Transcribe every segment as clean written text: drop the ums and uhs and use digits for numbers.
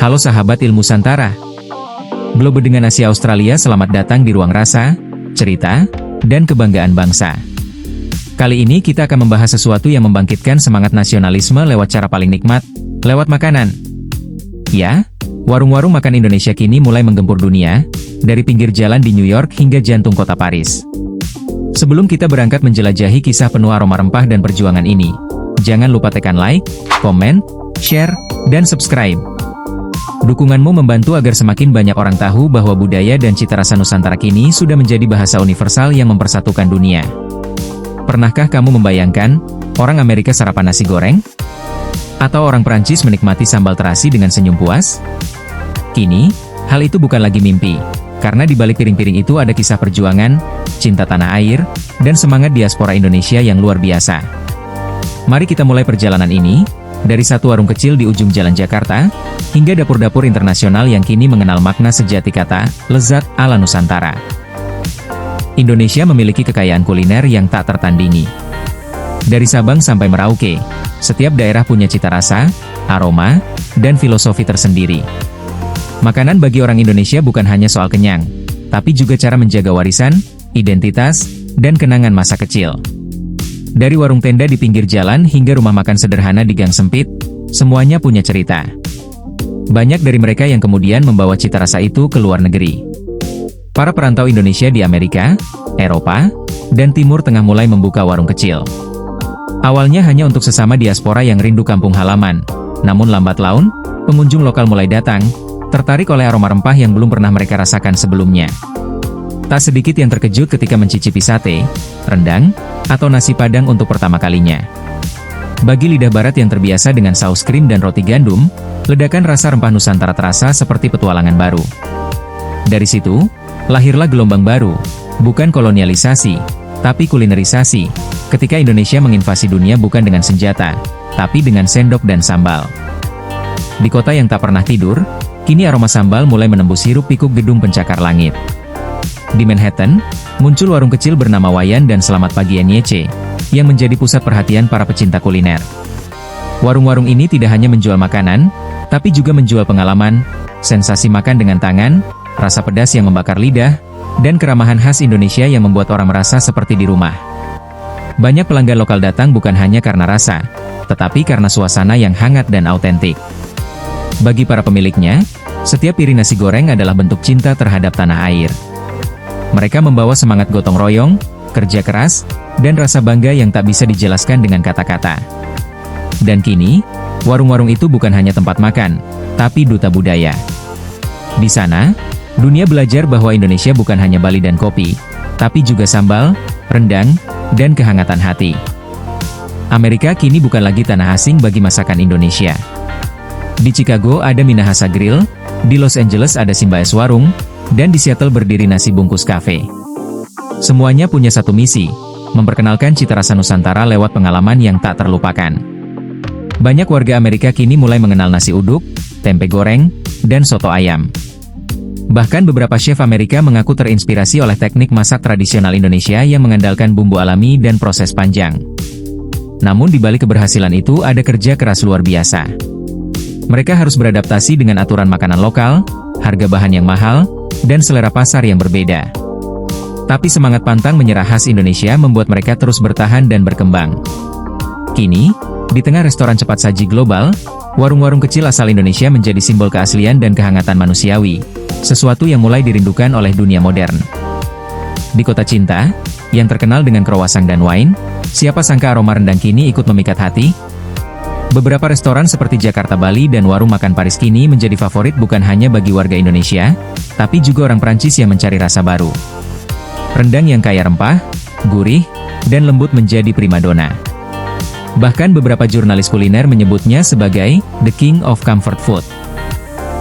Halo sahabat ilmu Nusantara. Globe dengan Asia Australia, selamat datang di ruang rasa, cerita, dan kebanggaan bangsa. Kali ini kita akan membahas sesuatu yang membangkitkan semangat nasionalisme lewat cara paling nikmat, lewat makanan. Ya, warung-warung makan Indonesia kini mulai menggempur dunia, dari pinggir jalan di New York hingga jantung kota Paris. Sebelum kita berangkat menjelajahi kisah penuh aroma rempah dan perjuangan ini, jangan lupa tekan like, komen, share, dan subscribe. Dukunganmu membantu agar semakin banyak orang tahu bahwa budaya dan cita rasa Nusantara kini sudah menjadi bahasa universal yang mempersatukan dunia. Pernahkah kamu membayangkan, orang Amerika sarapan nasi goreng? Atau orang Perancis menikmati sambal terasi dengan senyum puas? Kini, hal itu bukan lagi mimpi, karena di balik piring-piring itu ada kisah perjuangan, cinta tanah air, dan semangat diaspora Indonesia yang luar biasa. Mari kita mulai perjalanan ini, dari satu warung kecil di ujung jalan Jakarta, hingga dapur-dapur internasional yang kini mengenal makna sejati kata, lezat ala Nusantara. Indonesia memiliki kekayaan kuliner yang tak tertandingi. Dari Sabang sampai Merauke, setiap daerah punya cita rasa, aroma, dan filosofi tersendiri. Makanan bagi orang Indonesia bukan hanya soal kenyang, tapi juga cara menjaga warisan, identitas, dan kenangan masa kecil. Dari warung tenda di pinggir jalan hingga rumah makan sederhana di gang sempit, semuanya punya cerita. Banyak dari mereka yang kemudian membawa cita rasa itu ke luar negeri. Para perantau Indonesia di Amerika, Eropa, dan Timur Tengah mulai membuka warung kecil. Awalnya hanya untuk sesama diaspora yang rindu kampung halaman, namun lambat laun, pengunjung lokal mulai datang, tertarik oleh aroma rempah yang belum pernah mereka rasakan sebelumnya. Tak sedikit yang terkejut ketika mencicipi sate, rendang, atau nasi padang untuk pertama kalinya. Bagi lidah barat yang terbiasa dengan saus krim dan roti gandum, ledakan rasa rempah Nusantara terasa seperti petualangan baru. Dari situ, lahirlah gelombang baru, bukan kolonialisasi, tapi kulinerisasi, ketika Indonesia menginvasi dunia bukan dengan senjata, tapi dengan sendok dan sambal. Di kota yang tak pernah tidur, kini aroma sambal mulai menembus hiruk-pikuk gedung pencakar langit. Di Manhattan, muncul warung kecil bernama Wayan dan Selamat Pagi NYC, yang menjadi pusat perhatian para pecinta kuliner. Warung-warung ini tidak hanya menjual makanan, tapi juga menjual pengalaman, sensasi makan dengan tangan, rasa pedas yang membakar lidah, dan keramahan khas Indonesia yang membuat orang merasa seperti di rumah. Banyak pelanggan lokal datang bukan hanya karena rasa, tetapi karena suasana yang hangat dan autentik. Bagi para pemiliknya, setiap piring nasi goreng adalah bentuk cinta terhadap tanah air. Mereka membawa semangat gotong royong, kerja keras, dan rasa bangga yang tak bisa dijelaskan dengan kata-kata. Dan kini, warung-warung itu bukan hanya tempat makan, tapi duta budaya. Di sana, dunia belajar bahwa Indonesia bukan hanya Bali dan kopi, tapi juga sambal, rendang, dan kehangatan hati. Amerika kini bukan lagi tanah asing bagi masakan Indonesia. Di Chicago ada Minahasa Grill, di Los Angeles ada Simbaes Warung, dan di Seattle berdiri Nasi Bungkus Cafe. Semuanya punya satu misi, memperkenalkan cita rasa Nusantara lewat pengalaman yang tak terlupakan. Banyak warga Amerika kini mulai mengenal nasi uduk, tempe goreng, dan soto ayam. Bahkan beberapa chef Amerika mengaku terinspirasi oleh teknik masak tradisional Indonesia yang mengandalkan bumbu alami dan proses panjang. Namun di balik keberhasilan itu ada kerja keras luar biasa. Mereka harus beradaptasi dengan aturan makanan lokal, harga bahan yang mahal, dan selera pasar yang berbeda. Tapi semangat pantang menyerah khas Indonesia membuat mereka terus bertahan dan berkembang. Kini, di tengah restoran cepat saji global, warung-warung kecil asal Indonesia menjadi simbol keaslian dan kehangatan manusiawi, sesuatu yang mulai dirindukan oleh dunia modern. Di kota cinta, yang terkenal dengan croissant dan wine, siapa sangka aroma rendang kini ikut memikat hati? Beberapa restoran seperti Jakarta Bali dan warung makan Paris kini menjadi favorit bukan hanya bagi warga Indonesia, tapi juga orang Prancis yang mencari rasa baru. Rendang yang kaya rempah, gurih, dan lembut menjadi primadona. Bahkan beberapa jurnalis kuliner menyebutnya sebagai the king of comfort food.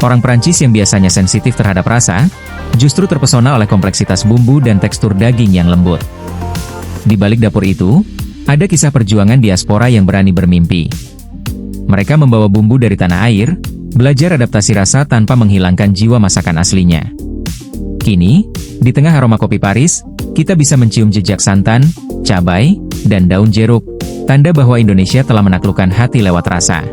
Orang Prancis yang biasanya sensitif terhadap rasa, justru terpesona oleh kompleksitas bumbu dan tekstur daging yang lembut. Di balik dapur itu, ada kisah perjuangan diaspora yang berani bermimpi. Mereka membawa bumbu dari tanah air, belajar adaptasi rasa tanpa menghilangkan jiwa masakan aslinya. Kini, di tengah aroma kopi Paris, kita bisa mencium jejak santan, cabai, dan daun jeruk, tanda bahwa Indonesia telah menaklukkan hati lewat rasa.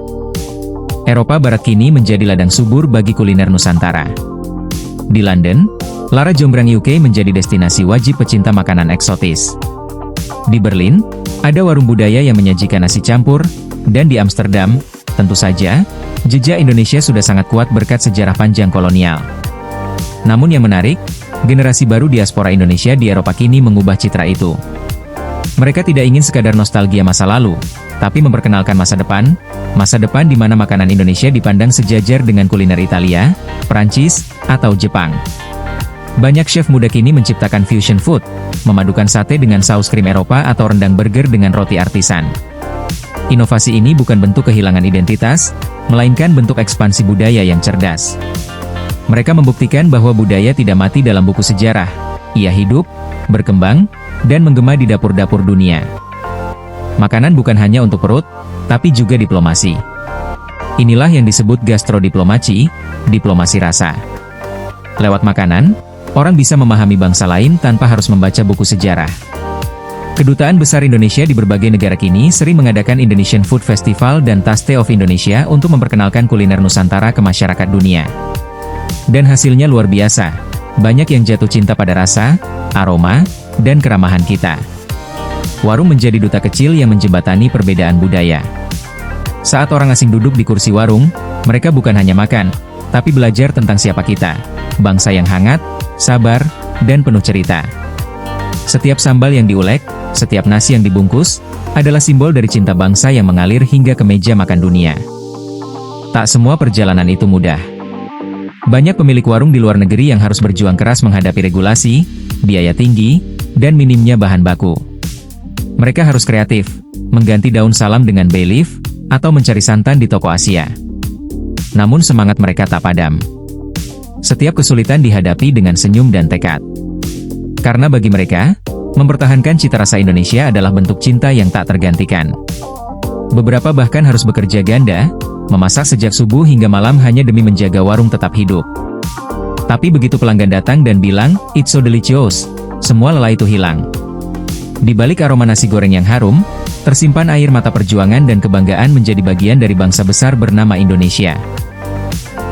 Eropa Barat kini menjadi ladang subur bagi kuliner Nusantara. Di London, Lara Jonggrang UK menjadi destinasi wajib pecinta makanan eksotis. Di Berlin, ada warung budaya yang menyajikan nasi campur, dan di Amsterdam, tentu saja, jejak Indonesia sudah sangat kuat berkat sejarah panjang kolonial. Namun yang menarik, generasi baru diaspora Indonesia di Eropa kini mengubah citra itu. Mereka tidak ingin sekadar nostalgia masa lalu, tapi memperkenalkan masa depan di mana makanan Indonesia dipandang sejajar dengan kuliner Italia, Prancis, atau Jepang. Banyak chef muda kini menciptakan fusion food, memadukan sate dengan saus krim Eropa atau rendang burger dengan roti artisan. Inovasi ini bukan bentuk kehilangan identitas, melainkan bentuk ekspansi budaya yang cerdas. Mereka membuktikan bahwa budaya tidak mati dalam buku sejarah, ia hidup, berkembang, dan menggema di dapur-dapur dunia. Makanan bukan hanya untuk perut, tapi juga diplomasi. Inilah yang disebut gastrodiplomasi, diplomasi rasa. Lewat makanan, orang bisa memahami bangsa lain tanpa harus membaca buku sejarah. Kedutaan Besar Indonesia di berbagai negara kini sering mengadakan Indonesian Food Festival dan Taste of Indonesia untuk memperkenalkan kuliner Nusantara ke masyarakat dunia. Dan hasilnya luar biasa. Banyak yang jatuh cinta pada rasa, aroma, dan keramahan kita. Warung menjadi duta kecil yang menjembatani perbedaan budaya. Saat orang asing duduk di kursi warung, mereka bukan hanya makan, tapi belajar tentang siapa kita, bangsa yang hangat, sabar, dan penuh cerita. Setiap sambal yang diulek, setiap nasi yang dibungkus, adalah simbol dari cinta bangsa yang mengalir hingga ke meja makan dunia. Tak semua perjalanan itu mudah. Banyak pemilik warung di luar negeri yang harus berjuang keras menghadapi regulasi, biaya tinggi, dan minimnya bahan baku. Mereka harus kreatif, mengganti daun salam dengan bay leaf, atau mencari santan di toko Asia. Namun semangat mereka tak padam. Setiap kesulitan dihadapi dengan senyum dan tekad. Karena bagi mereka, mempertahankan cita rasa Indonesia adalah bentuk cinta yang tak tergantikan. Beberapa bahkan harus bekerja ganda, memasak sejak subuh hingga malam hanya demi menjaga warung tetap hidup. Tapi begitu pelanggan datang dan bilang, "It's so delicious," semua lelah itu hilang. Di balik aroma nasi goreng yang harum, tersimpan air mata perjuangan dan kebanggaan menjadi bagian dari bangsa besar bernama Indonesia.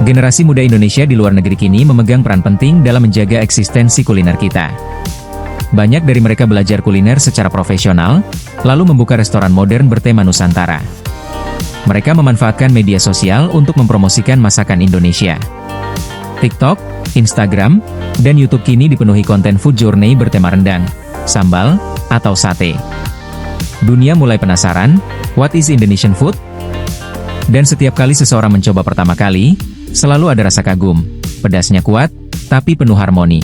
Generasi muda Indonesia di luar negeri kini memegang peran penting dalam menjaga eksistensi kuliner kita. Banyak dari mereka belajar kuliner secara profesional, lalu membuka restoran modern bertema Nusantara. Mereka memanfaatkan media sosial untuk mempromosikan masakan Indonesia. TikTok, Instagram, dan YouTube kini dipenuhi konten food journey bertema rendang, sambal, atau sate. Dunia mulai penasaran, what is Indonesian food? Dan setiap kali seseorang mencoba pertama kali, selalu ada rasa kagum, pedasnya kuat, tapi penuh harmoni.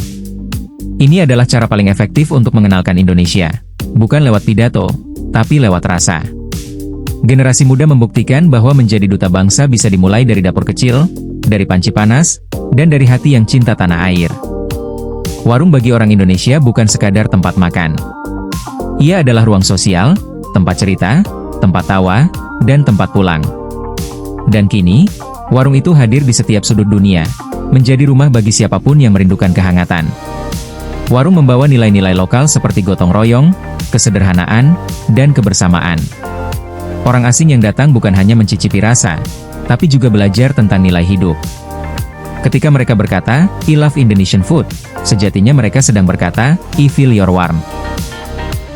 Ini adalah cara paling efektif untuk mengenalkan Indonesia. Bukan lewat pidato, tapi lewat rasa. Generasi muda membuktikan bahwa menjadi duta bangsa bisa dimulai dari dapur kecil, dari panci panas, dan dari hati yang cinta tanah air. Warung bagi orang Indonesia bukan sekadar tempat makan. Ia adalah ruang sosial, tempat cerita, tempat tawa, dan tempat pulang. Dan kini, warung itu hadir di setiap sudut dunia, menjadi rumah bagi siapapun yang merindukan kehangatan. Warung membawa nilai-nilai lokal seperti gotong royong, kesederhanaan, dan kebersamaan. Orang asing yang datang bukan hanya mencicipi rasa, tapi juga belajar tentang nilai hidup. Ketika mereka berkata, "I love Indonesian food," sejatinya mereka sedang berkata, "I feel your warmth."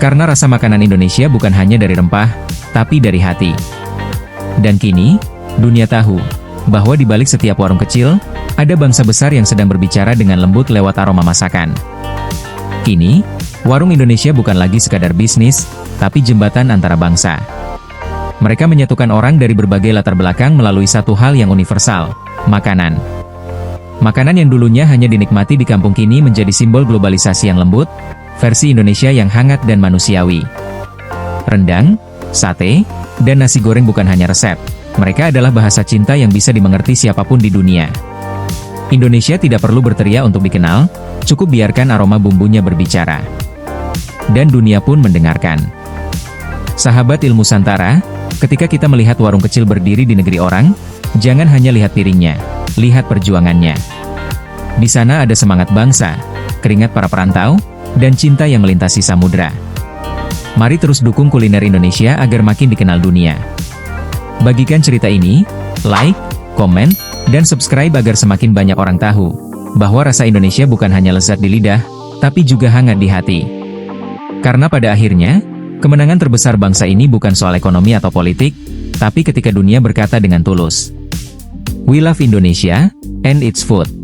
Karena rasa makanan Indonesia bukan hanya dari rempah, tapi dari hati. Dan kini, dunia tahu bahwa di balik setiap warung kecil, ada bangsa besar yang sedang berbicara dengan lembut lewat aroma masakan. Kini, warung Indonesia bukan lagi sekadar bisnis, tapi jembatan antara bangsa. Mereka menyatukan orang dari berbagai latar belakang melalui satu hal yang universal, makanan. Makanan yang dulunya hanya dinikmati di kampung kini menjadi simbol globalisasi yang lembut, versi Indonesia yang hangat dan manusiawi. Rendang, sate, dan nasi goreng bukan hanya resep, mereka adalah bahasa cinta yang bisa dimengerti siapapun di dunia. Indonesia tidak perlu berteriak untuk dikenal, cukup biarkan aroma bumbunya berbicara. Dan dunia pun mendengarkan. Sahabat Ilmu Santara, ketika kita melihat warung kecil berdiri di negeri orang, jangan hanya lihat piringnya, lihat perjuangannya. Di sana ada semangat bangsa, keringat para perantau, dan cinta yang melintasi samudra. Mari terus dukung kuliner Indonesia agar makin dikenal dunia. Bagikan cerita ini, like, komen, dan subscribe agar semakin banyak orang tahu bahwa rasa Indonesia bukan hanya lezat di lidah, tapi juga hangat di hati. Karena pada akhirnya, kemenangan terbesar bangsa ini bukan soal ekonomi atau politik, tapi ketika dunia berkata dengan tulus, "We love Indonesia, and its food."